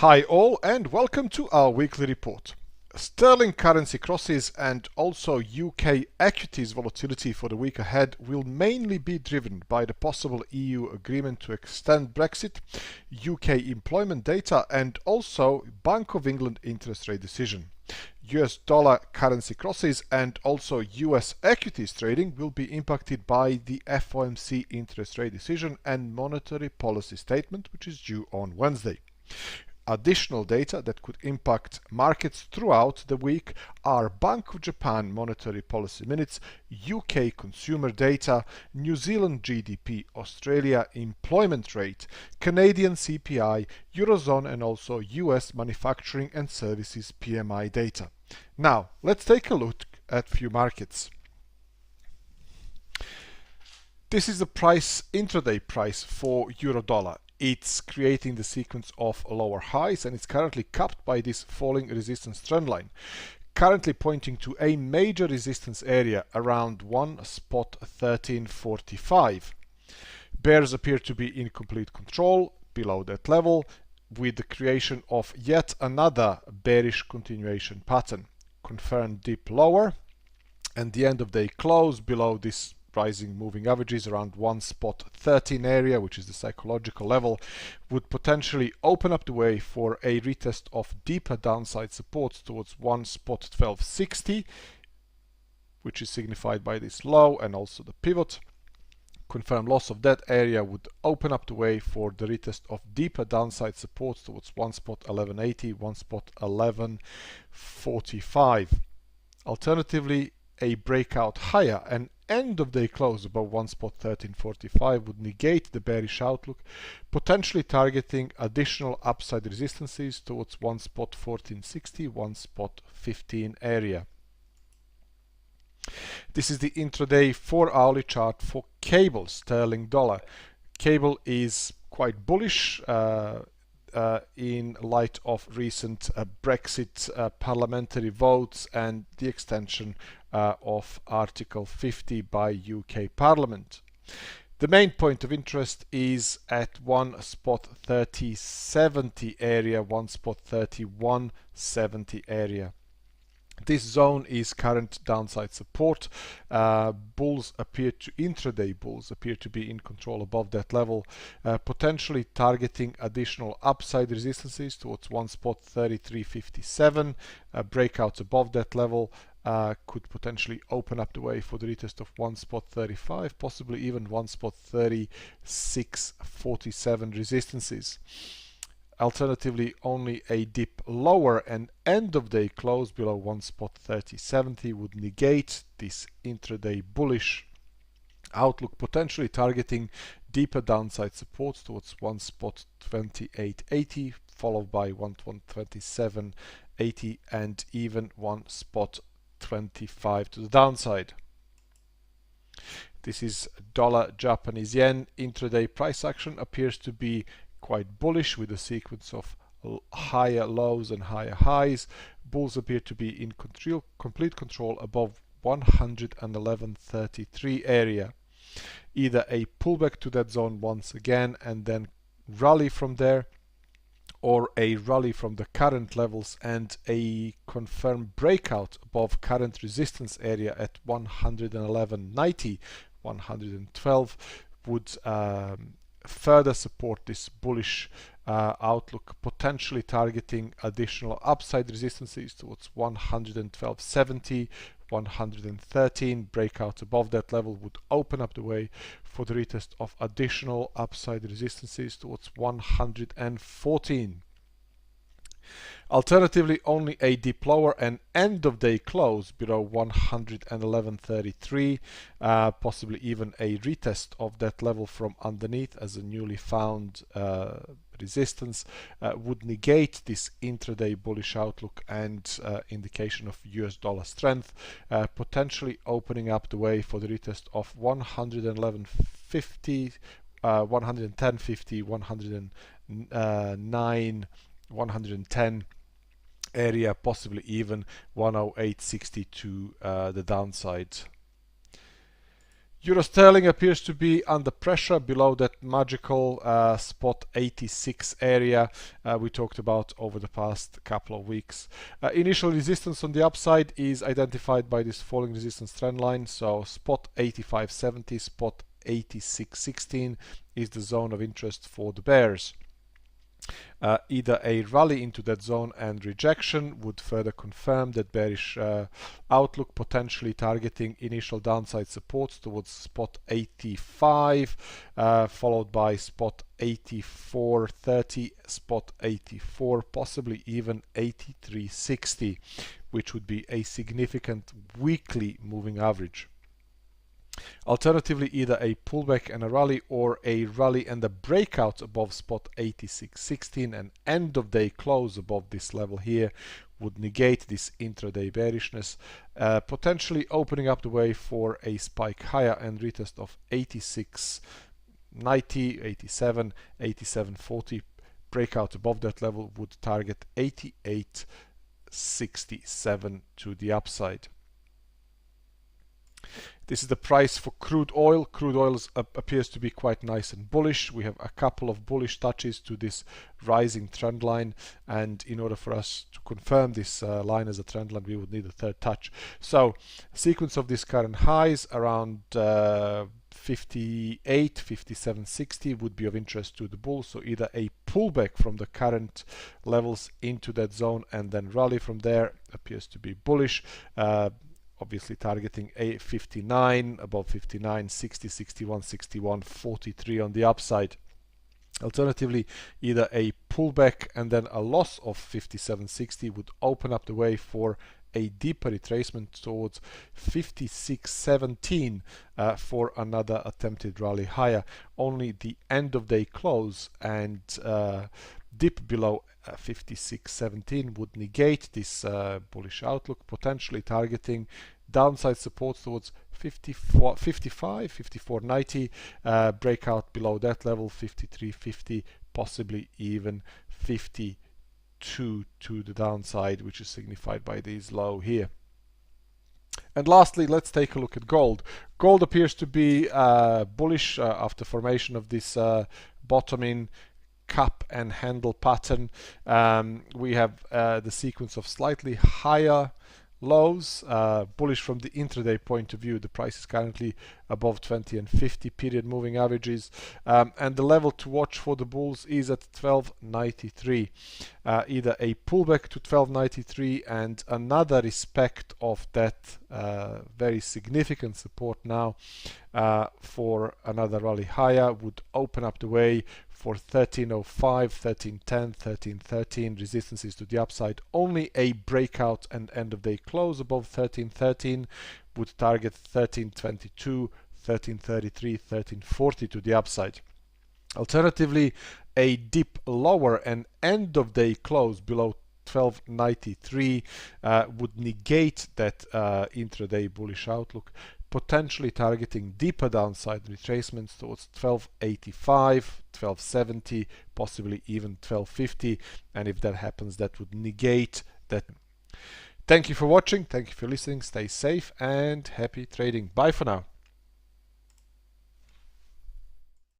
Hi all and welcome to our weekly report. Sterling currency crosses and also UK equities volatility for the week ahead will mainly be driven by the possible EU agreement to extend Brexit, UK employment data and also Bank of England interest rate decision. US dollar currency crosses and also US equities trading will be impacted by the FOMC interest rate decision and monetary policy statement, which is due on Wednesday. Additional data that could impact markets throughout the week are Bank of Japan monetary policy minutes, UK consumer data, New Zealand GDP, Australia employment rate, Canadian CPI, Eurozone and also US manufacturing and services PMI data. Now, let's take a look at few markets. This is the intraday price for euro dollar. It's creating the sequence of lower highs and it's currently capped by this falling resistance trend line, currently pointing to a major resistance area around 1.1345. Bears appear to be in complete control below that level, with the creation of yet another bearish continuation pattern. Confirmed dip lower and the end of day close below this rising moving averages around 1.13 area, which is the psychological level, would potentially open up the way for a retest of deeper downside supports towards 1.1260, which is signified by this low and also the pivot. Confirmed loss of that area would open up the way for the retest of deeper downside supports towards 1.1180, 1.1145. Alternatively, a breakout higher and end of day close above 1.1345 would negate the bearish outlook, potentially targeting additional upside resistances towards 1.1460, 1.15 area. This is the intraday 4-hourly chart for cable sterling dollar. Cable is quite bullish in light of recent Brexit parliamentary votes and the extension of Article 50 by UK Parliament. The main point of interest is at 1.3070 area, 1.3170 area. This zone is current downside support. Intraday bulls appear to be in control above that level, potentially targeting additional upside resistances towards 1.3357. Breakouts above that level could potentially open up the way for the retest of 1.35, possibly even 1.3647 resistances. Alternatively, only a dip lower and end of day close below 1.3070 would negate this intraday bullish outlook, potentially targeting deeper downside supports towards 1.2880, followed by 1.2780 and even 1.25 to the downside. This is dollar Japanese yen. Intraday price action appears to be quite bullish with a sequence of higher lows and higher highs. Bulls appear to be in complete control above 111.33 area. Either a pullback to that zone once again and then rally from there, or a rally from the current levels and a confirmed breakout above current resistance area at 111.90, 112 would further support this bullish outlook, potentially targeting additional upside resistances towards 112.70, 113. Breakout above that level would open up the way for the retest of additional upside resistances towards 114. Alternatively, only a dip lower and end of day close below 111.33, possibly even a retest of that level from underneath as a newly found resistance, would negate this intraday bullish outlook and indication of US dollar strength, potentially opening up the way for the retest of 111.50, 110.50, 109, 110 area, possibly even 108.60 to the downside. Euro sterling appears to be under pressure below that magical spot 86 area we talked about over the past couple of weeks. Initial resistance on the upside is identified by this falling resistance trend line, so spot 85.70, spot 86.16 is the zone of interest for the bears. Either a rally into that zone and rejection would further confirm that bearish outlook, potentially targeting initial downside supports towards spot 85, followed by spot 84.30, spot 84, possibly even 83.60, which would be a significant weekly moving average. Alternatively, either a pullback and a rally, or a rally and a breakout above spot 86.16 and end of day close above this level here would negate this intraday bearishness, potentially opening up the way for a spike higher and retest of 86.90, 87, 87.40. Breakout above that level would target 88.67 to the upside. This is the price for crude oil. Crude oil appears to be quite nice and bullish. We have a couple of bullish touches to this rising trend line, and in order for us to confirm this line as a trend line, we would need a third touch. So sequence of these current highs around 58, 57.60 would be of interest to the bull. So either a pullback from the current levels into that zone and then rally from there appears to be bullish. Obviously targeting a 59, above 59, 60, 61, 61, 43 on the upside. Alternatively, either a pullback and then a loss of 57.60 would open up the way for a deeper retracement towards 56.17 for another attempted rally higher. Only the end of day close and dip below 56.17 would negate this bullish outlook, potentially targeting downside support towards 55, 54.90, breakout below that level 53.50, possibly even 52 to the downside, which is signified by this low here. And lastly, let's take a look at gold. Gold appears to be bullish after formation of this bottoming cup and handle pattern. We have the sequence of slightly higher lows, bullish from the intraday point of view. The price is currently above 20 and 50 period moving averages, and the level to watch for the bulls is at 12.93. Either a pullback to 12.93 and another respect of that very significant support now for another rally higher would open up the way for 13.05, 13.10, 13.13 resistances to the upside. Only a breakout and end of day close above 13.13 would target 13.22, 13.33, 13.40 to the upside. Alternatively, a dip lower and end of day close below 12.93 would negate that intraday bullish outlook, potentially targeting deeper downside retracements towards 12.85, 12.70, possibly even 12.50, and if that happens, that would negate that. Thank you for watching, thank you for listening, stay safe and happy trading. Bye for now.